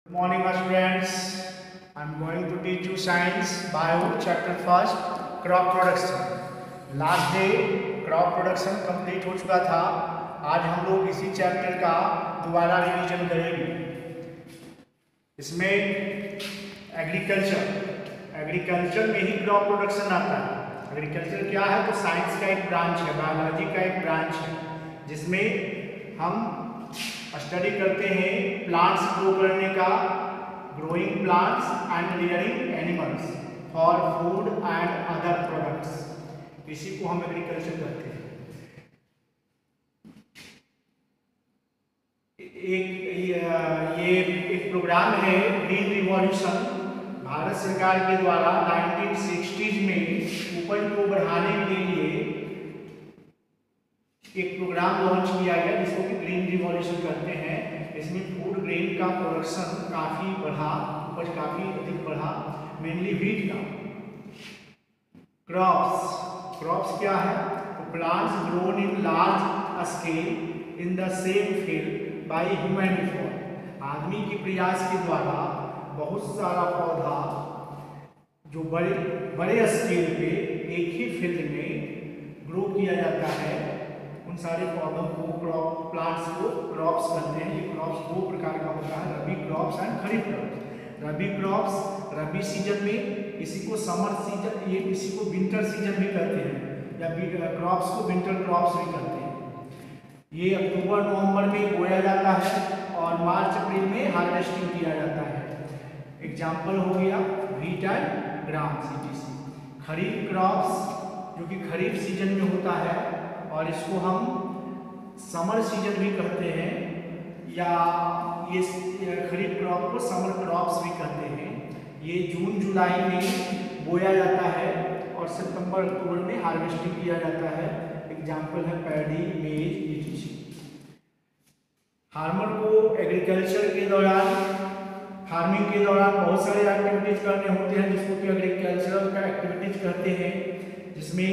Good morning, my students. I'm going to teach you science bio chapter first crop production. Last day crop production complete हो चुका था. आज हम लोग इसी चैप्टर का दोबारा रिवीजन करेंगे. इसमें एग्रीकल्चर में ही क्रॉप प्रोडक्शन आता है. एग्रीकल्चर क्या है? तो साइंस का एक ब्रांच है, बायोलॉजी का एक ब्रांच है, जिसमें हम स्टडी करते हैं प्लांट्स ग्रो करने का, growing plants and rearing animals for food and other products. इसी को हम एग्रीकल्चर कहते हैं. ये एक प्रोग्राम है ग्रीन रिवॉल्यूशन, भारत सरकार के द्वारा 1960s में उपज को बढ़ाने के लिए एक प्रोग्राम लॉन्च किया गया जिसको कि ग्रीन रिवॉल्यूशन कहते हैं. इसमें फूड ग्रेन का प्रोडक्शन काफ़ी बढ़ा, उपज काफ़ी अधिक बढ़ा, मेनली व्हीट का. क्रॉप्स क्या है? तो plants grown in large scale in the same field by human effort. आदमी के प्रयास के द्वारा बहुत सारा पौधा जो बड़े स्केल पे एक ही फील्ड में ग्रो किया जाता है, उन सारे पौधों को प्लांट्स को क्रॉप्स कहते हैं. ये क्रॉप्स दो प्रकार का होता है, rabi crops and kharif crops. Rabi crops rabi season में, इसी को समर सीजन, ये इसी को विंटर सीजन भी कहते हैं, या क्रॉप्स को विंटर क्रॉप्स भी कहते हैं. ये अक्टूबर नवंबर में बोया जाता है और मार्च अप्रैल में हार्वेस्टिंग किया जाता है. एग्जाम्पल हो गया wheat and gram CTC. Kharif crops जो कि खरीफ सीजन में होता है और इसको हम समर सीजन भी कहते हैं, या ये खरीफ क्रॉप को समर क्रॉप्स भी कहते हैं. ये जून जुलाई में बोया जाता है और सितंबर अक्टूबर में हार्वेस्टिंग किया जाता है. एग्जाम्पल है पैडी, मेज, etc. फार्मर को एग्रीकल्चर के दौरान, फार्मिंग के दौरान बहुत सारे एक्टिविटीज करने होते हैं जिसको कि एग्रीकल्चरल का एक्टिविटीज कहते हैं, जिसमें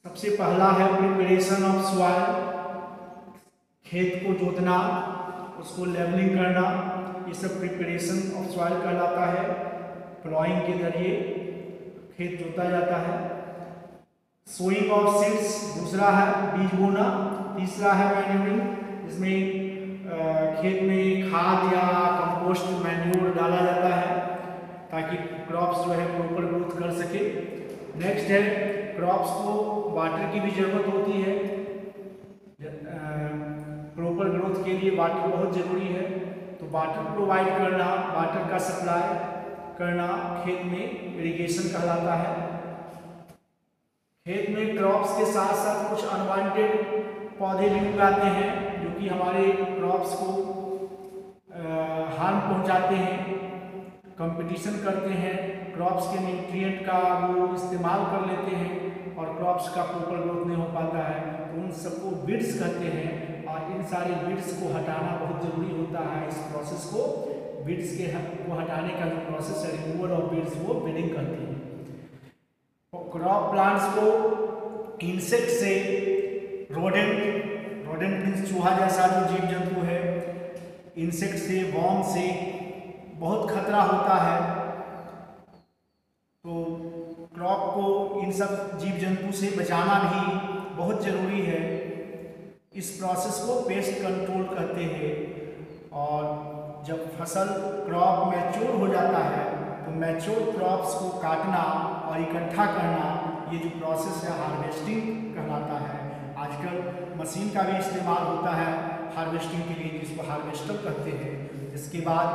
सबसे पहला है प्रिपरेशन ऑफ सॉइल. खेत को जोतना, उसको लेवलिंग करना, ये सब प्रिपरेशन ऑफ सॉइल कहलाता है. प्लॉइंग के जरिए खेत जोता जाता है. सोइंग ऑफ सीड्स दूसरा है, बीज बोना. तीसरा है मैन्यूरिंग, जिसमें खेत में खाद या कंपोस्ट मैन्यूर डाला जाता है ताकि क्रॉप्स जो है प्रॉपर ग्रोथ कर सके. नेक्स्ट है क्रॉप्स को वाटर की भी ज़रूरत होती है. प्रॉपर ग्रोथ के लिए वाटर बहुत ज़रूरी है, तो वाटर प्रोवाइड करना, वाटर का सप्लाई करना खेत में इरिगेशन कहलाता है. खेत में क्रॉप्स के साथ साथ कुछ अनवांटेड पौधे भी उगाते हैं जो कि हमारे क्रॉप्स को हार्म पहुंचाते हैं, कंपटीशन करते हैं, क्रॉप्स के न्यूट्रिएंट का वो इस्तेमाल कर लेते हैं और क्रॉप्स का प्रॉपर ग्रोथ नहीं हो पाता है. तो उन सबको वीड्स कहते हैं और इन सारे वीड्स को हटाना बहुत ज़रूरी होता है. इस प्रोसेस को वीड्स को हटाने का जो प्रोसेस है, रिमूवल ऑफ वीड्स, वो वीडिंग करती है. क्रॉप प्लांट्स को इंसेक्ट से, रोडेंट मीन्स चूहा जैसा जो जीव जंतु है, इंसेक्ट से, वॉर्म से बहुत खतरा होता है. तो क्रॉप को इन सब जीव जंतु से बचाना भी बहुत ज़रूरी है. इस प्रोसेस को पेस्ट कंट्रोल कहते हैं. और जब फसल क्रॉप मैच्योर हो जाता है तो मैच्योर क्रॉप्स को काटना और इकट्ठा करना, ये जो प्रोसेस है हार्वेस्टिंग कहलाता है. आजकल मशीन का भी इस्तेमाल होता है हार्वेस्टिंग के लिए, जिसको हार्वेस्टर कहते हैं. इसके बाद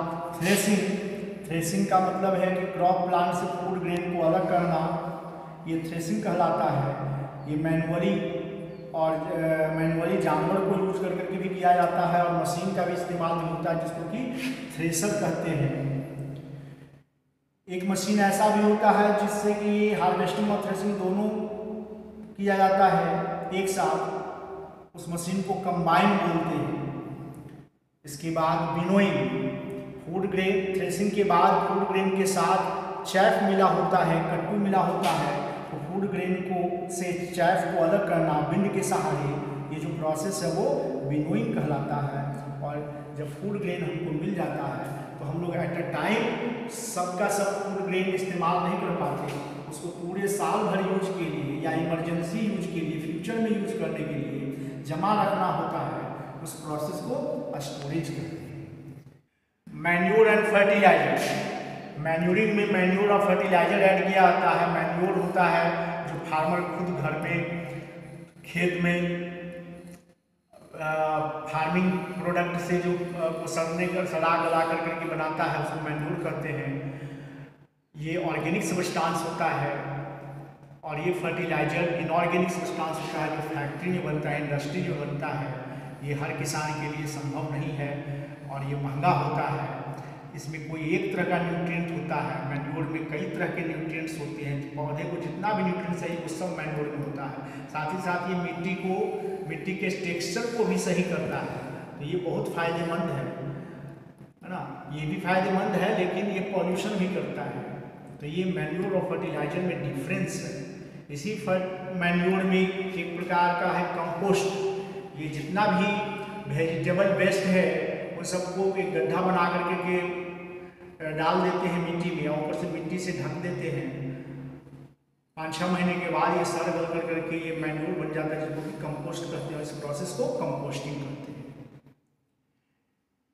थ्रेसिंग का मतलब है कि क्रॉप प्लांट से फूड ग्रेन को अलग करना, ये थ्रेसिंग कहलाता है. ये मैनुअली जानवर को यूज करके भी किया जाता है और मशीन का भी इस्तेमाल भी होता है जिसको कि थ्रेसर कहते हैं. एक मशीन ऐसा भी होता है जिससे कि हार्वेस्टिंग और थ्रेसिंग दोनों किया जाता है एक साथ. उस मशीन को कंबाइन बोलते हैं. इसके बाद विनोइंग, फूड ग्रेन, थ्रेसिंग के बाद फूड ग्रेन के साथ चैफ मिला होता है, कट्टू मिला होता है, तो फूड ग्रेन को से चैफ को अलग करना विंड के सहारे, ये जो प्रोसेस है वो विनोइंग कहलाता है. और जब फूड ग्रेन हमको मिल जाता है तो हम लोग एट अ टाइम सबका सब फूड ग्रेन इस्तेमाल नहीं कर पाते, उसको पूरे साल भर यूज के लिए या इमरजेंसी यूज के लिए, फ्यूचर में यूज करने के लिए जमा रखना होता है, उस प्रोसेस को स्टोरेज कहते हैं। मैन्योर एंड फर्टिलाइजर, मैन्योरिंग में मैन्योर और फर्टिलाइजर ऐड किया जाता है। मैन्योर होता है जो फार्मर खुद घर में खेत में फार्मिंग प्रोडक्ट से जो सड़ा गला करके बनाता है, उसको मैन्योर कहते हैं। ये ऑर्गेनिक सब्सटेंस होता है। और ये फर्टिलाइजर इनऑर्गेनिक सब्सटेंस होता है जो फैक्ट्री में बनता है, इंडस्ट्री में बनता है। ये हर किसान के लिए संभव नहीं है और ये महंगा होता है। इसमें कोई एक तरह का न्यूट्रिएंट होता है, मैन्योर में कई तरह के न्यूट्रिएंट्स होते हैं। पौधे को जितना भी न्यूट्रिएंट चाहिए वो सब मैन्योर में होता है। साथ ही साथ ये मिट्टी के टेक्सचर को भी सही करता है, तो ये बहुत फायदेमंद है ना। ये भी फायदेमंद है लेकिन ये पॉल्यूशन भी करता है। तो ये मैन्योर और फर्टिलाइजर में डिफरेंस है। इसी मैन्योर में एक प्रकार का है कंपोस्ट। ये जितना भी वेजिटेबल वेस्ट है उन सबको एक गड्ढा बना करके के डाल देते हैं मिट्टी में और ऊपर से मिट्टी से ढक देते हैं। 5-6 महीने के बाद ये सड़ गल करके ये मैन्योर बन जाता है, जिसको कि कंपोस्ट कहते हैं। इस प्रोसेस को कंपोस्टिंग कहते हैं।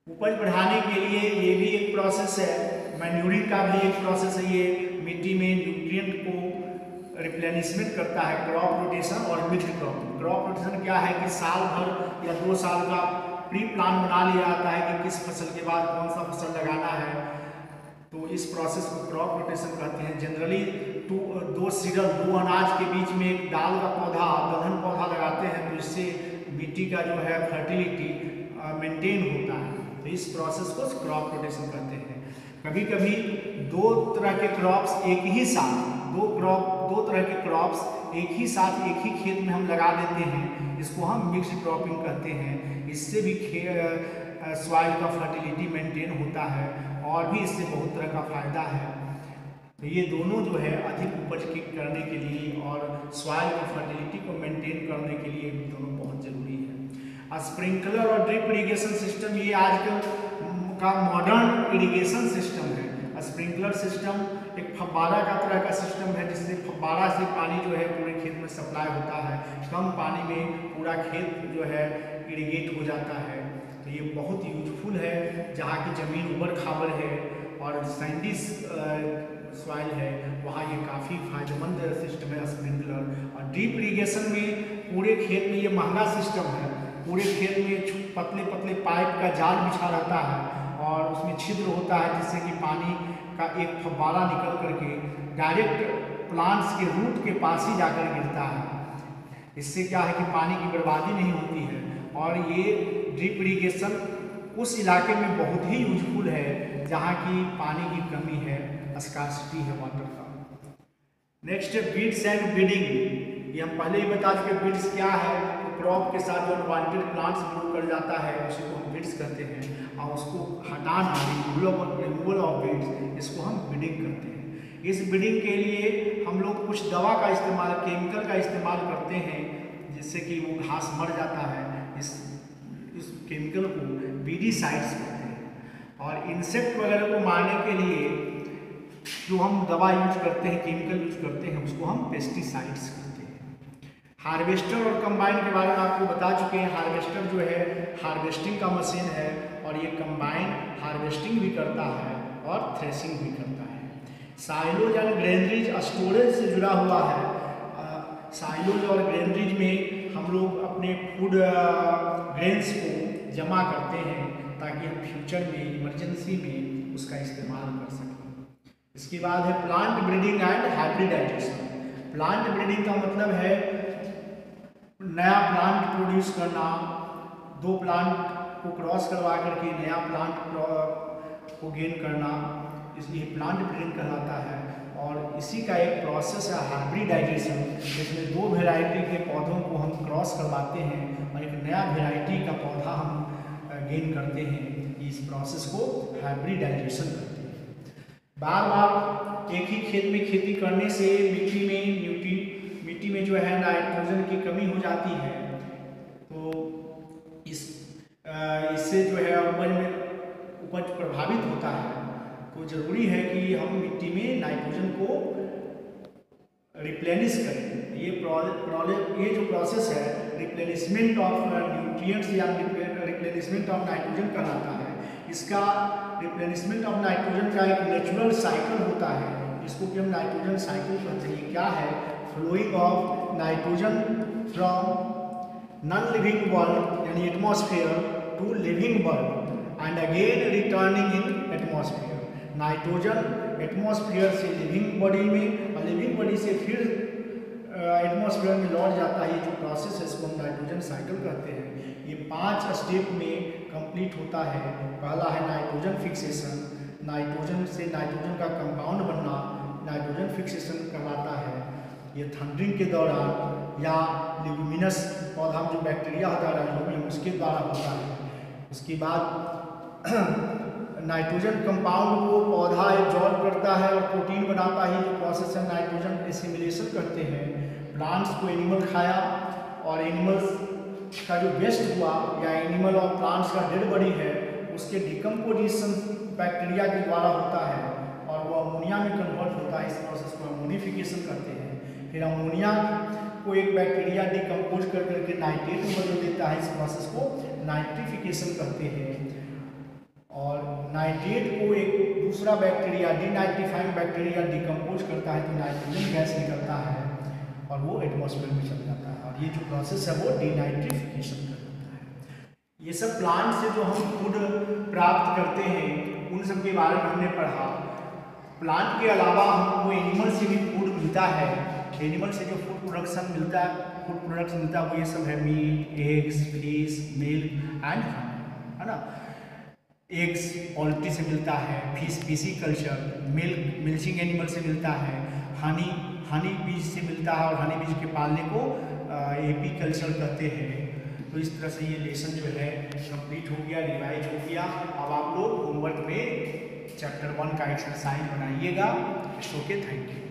उपज बढ़ाने के लिए ये भी एक प्रोसेस है, मैन्योरिंग का भी एक प्रोसेस है। ये मिट्टी में न्यूट्रिएंट को रिप्लेनिशमेंट करता है। क्रॉप रोटेशन और मिक्स्ड क्रॉपिंग। क्रॉप रोटेशन क्या है कि साल भर या 2 साल का प्री प्लान बना लिया जाता है कि किस फसल के बाद कौन सा फसल लगाना है, तो इस प्रोसेस को क्रॉप रोटेशन कहते हैं। जनरली 2 अनाज के बीच में एक दाल का पौधा, दलहन पौधा लगाते हैं, तो इससे मिट्टी का जो है फर्टिलिटी मेंटेन होता है। तो इस प्रोसेस को क्रॉप रोटेशन कहते हैं। कभी कभी 2 तरह के क्रॉप्स एक ही साथ, 2 तरह के क्रॉप्स एक ही साथ एक ही खेत में हम लगा देते हैं, इसको हम मिक्स्ड क्रॉपिंग कहते हैं। इससे भी सॉइल का फर्टिलिटी मेंटेन होता है और भी इससे बहुत तरह का फायदा है। तो ये दोनों जो है अधिक उपज करने के लिए और सॉइल की फर्टिलिटी को मेंटेन करने के लिए दोनों बहुत जरूरी है। स्प्रिंकलर और ड्रिप इरिगेशन सिस्टम ये आजकल का मॉडर्न इरिगेशन सिस्टम है। स्प्रिंकलर सिस्टम एक फव्वारा का तरह का सिस्टम है, जिससे फव्वारा से पानी जो है पूरे खेत में सप्लाई होता है। कम पानी में पूरा खेत जो है इरिगेट हो जाता है। तो ये बहुत यूजफुल है जहाँ की ज़मीन उबड़ खाबड़ है और सैंडी सॉइल है, वहाँ ये काफ़ी फायदेमंद सिस्टम है स्प्रिंकलर। और ड्रिप इरिगेशन में पूरे खेत में ये महंगा सिस्टम है। पूरे खेत में पतले पतले पाइप का जाल बिछा रहता है और उसमें छिद्र होता है, जिससे कि पानी का एक फव्वारा निकल करके डायरेक्ट प्लांट्स के रूट के पास ही जाकर गिरता है। इससे क्या है कि पानी की बर्बादी नहीं होती है। और ये ड्रिप इरिगेशन उस इलाके में बहुत ही यूजफुल है जहाँ की पानी की कमी है, स्कार्सिटी है वाटर का। नेक्स्ट है बीड्स एंड बीडिंग। ये हम पहले ही बता चुके बीड्स क्या है। क्रॉप के साथ जो अनवांटेड प्लांट्स ग्रो कर जाता है उसी को हम बीड्स कहते हैं, और उसको हटाना, रिमूवल ऑफ बीड्स, इसको हम बीडिंग कहते हैं। इस बीडिंग के लिए हम लोग कुछ दवा का इस्तेमाल, केमिकल का इस्तेमाल करते हैं, जिससे कि वो घास मर जाता है। इस केमिकल को बीडीसाइड्स कहते हैं। और इंसेक्ट वगैरह को मारने के लिए जो हम दवा यूज करते हैं, केमिकल यूज करते हैं, उसको हम पेस्टिसाइड्स कहते हैं। हार्वेस्टर और कंबाइन के बारे में आपको बता चुके हैं। हार्वेस्टर जो है हार्वेस्टिंग का मशीन है और ये कंबाइन हार्वेस्टिंग भी करता है और थ्रेसिंग भी करता है। साइलोज एंड ग्रेनरीज स्टोरेज से जुड़ा हुआ है। साइलोज और ग्रेनरीज में हम लोग अपने फूड ग्रेन्स को जमा करते हैं ताकि हम फ्यूचर में इमरजेंसी में उसका इस्तेमाल कर सकें। इसके बाद है plant breeding and hybridisation. Plant breeding का मतलब है नया प्लांट प्रोड्यूस करना, 2 प्लांट को क्रॉस करवा करके नया प्लांट को गेन करना, इसलिए प्लांट ब्रीडिंग कहलाता है। और इसी का एक प्रोसेस है हाइब्रिडाइजेशन, जिसमें 2 वैरायटी के पौधों को हम क्रॉस करवाते हैं और एक नया वैरायटी का पौधा हम गेन करते हैं। इस प्रोसेस को हाइब्रिडाइजेशन कहते हैं। बार बार एक ही खेत में खेती करने से मिट्टी में जो है नाइट्रोजन की कमी हो जाती है। तो इस इससे जो है उपज प्रभावित होता है, तो ज़रूरी है कि हम मिट्टी में नाइट्रोजन को रिप्लेनिश करें। ये जो प्रोसेस है रिप्लेनिशमेंट ऑफ न्यूट्रिएंट्स या रिप्लेनिशमेंट ऑफ नाइट्रोजन कहलाता है। इसका रिप्लेनिशमेंट ऑफ नाइट्रोजन का एक नेचुरल साइकिल होता है, जिसको कि हम नाइट्रोजन साइकिल कहते हैं। क्या है? Flowing of nitrogen from non living world यानी atmosphere to living world and again returning in atmosphere. Nitrogen atmosphere से लिविंग बॉडी में और लिविंग बॉडी से फिर एटमॉस्फेयर में लौट जाता है। ये जो प्रोसेस है इसको हम नाइट्रोजन साइकिल कहते हैं। ये 5 स्टेप में कंप्लीट होता है। पहला है नाइट्रोजन फिक्सेशन, नाइट्रोजन से नाइट्रोजन का कंपाउंड बनना नाइट्रोजन फिक्सेशन कहलाता है। ये थंडरिंग के दौरान या लिग्यूमिनस पौधा में जो बैक्टीरिया होता है राइजोबियम उसके द्वारा होता है। उसके बाद नाइट्रोजन कंपाउंड को पौधा एब्जॉर्ब करता है और प्रोटीन बनाता है। जो प्रोसेस है नाइट्रोजन एसिमिलेशन करते हैं। प्लांट्स को एनिमल खाया और एनिमल्स का जो वेस्ट हुआ या एनिमल और प्लांट्स का डेड बॉडी है उसके डिकम्पोजिशन बैक्टीरिया के द्वारा होता है और वो अमोनिया में कन्वर्ट होता है। इस प्रोसेस को अमोनिफिकेशन करते हैं। फिर अमोनिया को एक बैक्टीरिया डिकम्पोज कर करके नाइट्रेट में बदल देता है। इस प्रोसेस को नाइट्रिफिकेशन कहते हैं। और नाइट्रेट को एक दूसरा बैक्टीरिया डीनाइट्रीफाइंग बैक्टीरिया डिकम्पोज करता है तो नाइट्रोजन गैस निकलता है और वो एटमॉस्फेयर में चल जाता है। और ये जो प्रोसेस है वो डीनाइट्रिफिकेशन कहलाता है। ये सब प्लांट से जो हम फूड प्राप्त करते हैं उन सब के बारे में हमने पढ़ा। प्लांट के अलावा हमको एनिमल से भी फूड मिलता है। एनिमल से जो फूड प्रोडक्ट्स मिलता है वो ये सब है meat, eggs, fish, milk and honey, है ना। एग्स पोल्ट्री से मिलता है, fish pisciculture, milk milching animal से मिलता है, हनी बीज से मिलता है और हनी बीज के पालने को एपीकल्चर कहते हैं। तो इस तरह से ये लेसन जो है कंप्लीट हो गया, रिवाइज हो गया। अब आप लोग होमवर्क में चैप्टर 1 का एक्सरसाइज बनाइएगा। Okay, thank you.